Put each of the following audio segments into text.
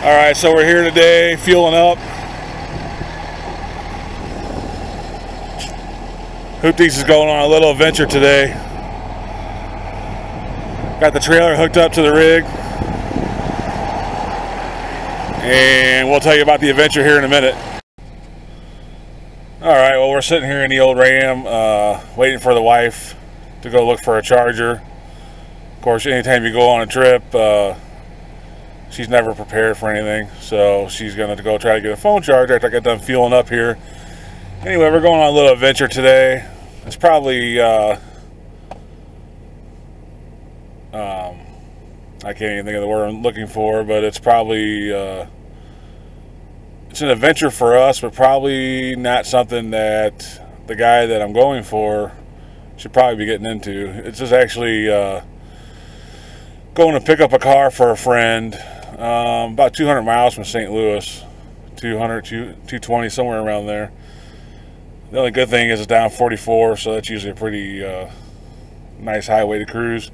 Alright, so we're here today, fueling up. Hoopties is going on a little adventure today. Got the trailer hooked up to the rig. And we'll tell you about the adventure here in a minute. Alright, well, we're sitting here in the old Ram, waiting for the wife to go look for a charger. Of course, anytime you go on a trip, she's never prepared for anything, so she's going to go try to get a phone charger after I get done fueling up here. Anyway, we're going on a little adventure today. It's probably, I can't even think of the word I'm looking for, but it's probably, it's an adventure for us, but probably not something that the guy that I'm going for should probably be getting into. It's just actually going to pick up a car for a friend, about 200 miles from St. Louis, 220, somewhere around there. The only good thing is it's down 44, so that's usually a pretty nice highway to cruise.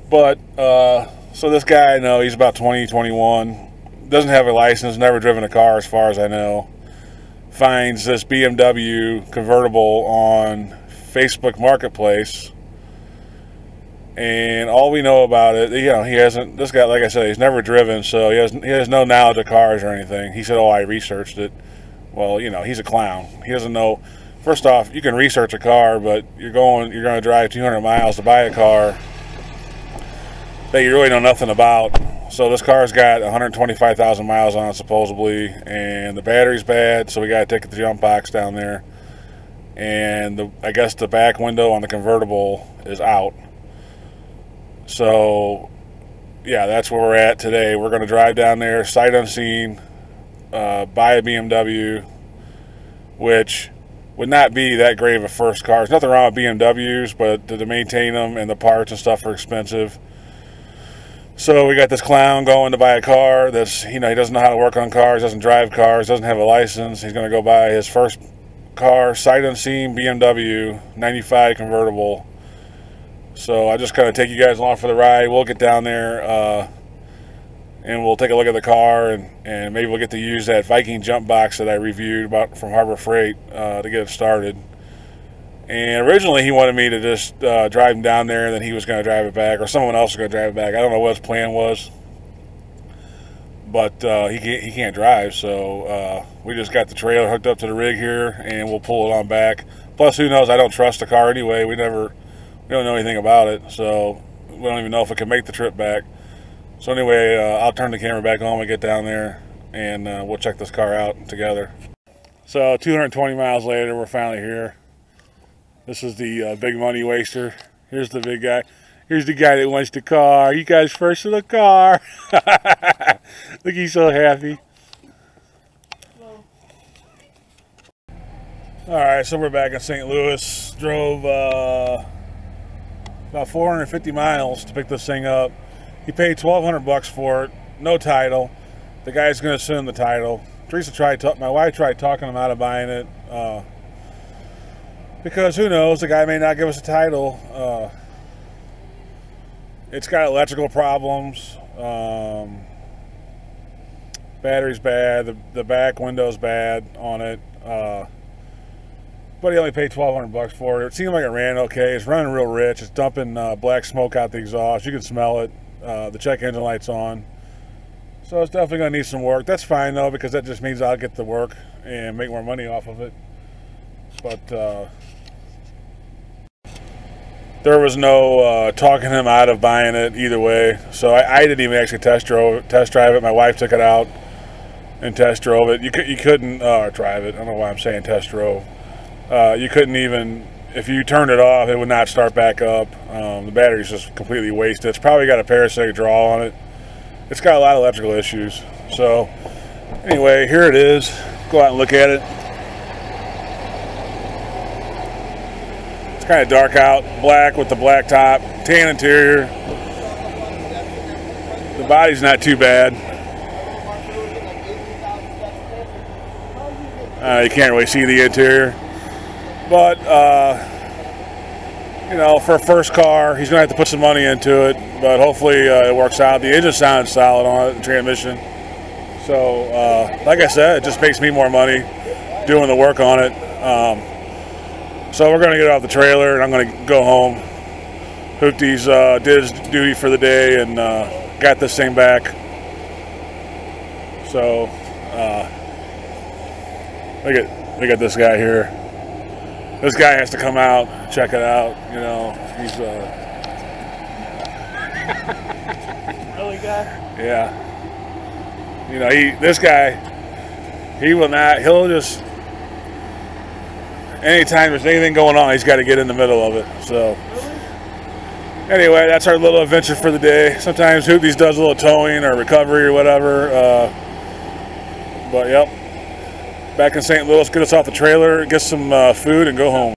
But, so this guy, I know, he's about 20, 21, doesn't have a license, never driven a car as far as I know. Finds this BMW convertible on Facebook Marketplace. And all we know about it, you know, he hasn't, this guy, like I said, he's never driven, so he has no knowledge of cars or anything. He said, oh, I researched it. Well, you know, he's a clown. He doesn't know. First off, you can research a car, but you're going to drive 200 miles to buy a car that you really know nothing about. So this car's got 125,000 miles on it, supposedly, and the battery's bad, so we got to take it to the jump box down there. And I guess the back window on the convertible is out. So, yeah, that's where we're at today. We're going to drive down there, sight unseen, buy a BMW, which would not be that great of a first car. There's nothing wrong with BMWs, but to maintain them and the parts and stuff are expensive. So we got this clown going to buy a car that's, you know, he doesn't know how to work on cars, doesn't drive cars, doesn't have a license. He's going to go buy his first car, sight unseen BMW 95 convertible. So I just kind of take you guys along for the ride. We'll get down there and we'll take a look at the car, and maybe we'll get to use that Viking jump box that I reviewed about from Harbor Freight to get it started. And originally he wanted me to just drive him down there, and then he was going to drive it back, or someone else was going to drive it back. I don't know what his plan was, but he can't drive, so we just got the trailer hooked up to the rig here, and we'll pull it on back. Plus, who knows, I don't trust the car anyway. We don't know anything about it, so we don't even know if it can make the trip back. So anyway, I'll turn the camera back on when we get down there, and we'll check this car out together. So 220 miles later, we're finally here. This is the big money waster. Here's the big guy. Here's the guy that wants the car. You guys first to the car. Look, he's so happy. Alright, so we're back in St. Louis. Drove about 450 miles to pick this thing up. He paid $1,200 for it. No title. The guy's going to assume the title. My wife tried talking him out of buying it. Because who knows, the guy may not give us a title. It's got electrical problems. Battery's bad. The back window's bad on it. But he only paid $1,200 for it. It seemed like it ran okay. It's running real rich. It's dumping black smoke out the exhaust. You can smell it. The check engine light's on. So it's definitely going to need some work. That's fine, though, because that just means I'll get to work and make more money off of it. But there was no talking him out of buying it either way. So I didn't even actually test drive it. My wife took it out and test drove it. You couldn't drive it. I don't know why I'm saying test drove. You couldn't even, if you turned it off, it would not start back up. The battery's just completely wasted. It's probably got a parasitic draw on it. It's got a lot of electrical issues. So anyway, here it is. Go out and look at it. It's kind of dark out, black with the black top, tan interior. The body's not too bad. You can't really see the interior. But you know, for a first car, he's going to have to put some money into it, but hopefully it works out. The engine sounds solid on it, the transmission. So, like I said, it just makes me more money doing the work on it. So we're going to get off the trailer, and I'm going to go home. Hoopties did his duty for the day and got this thing back. So, look at this guy here. This guy has to come out, check it out. You know, he's really guy. Yeah. You know, this guy, he will not. He'll just anytime there's anything going on, he's got to get in the middle of it. So, anyway, that's our little adventure for the day. Sometimes Hoopties does a little towing or recovery or whatever. But yep. Back in St. Louis, get us off the trailer, get some food, and go home.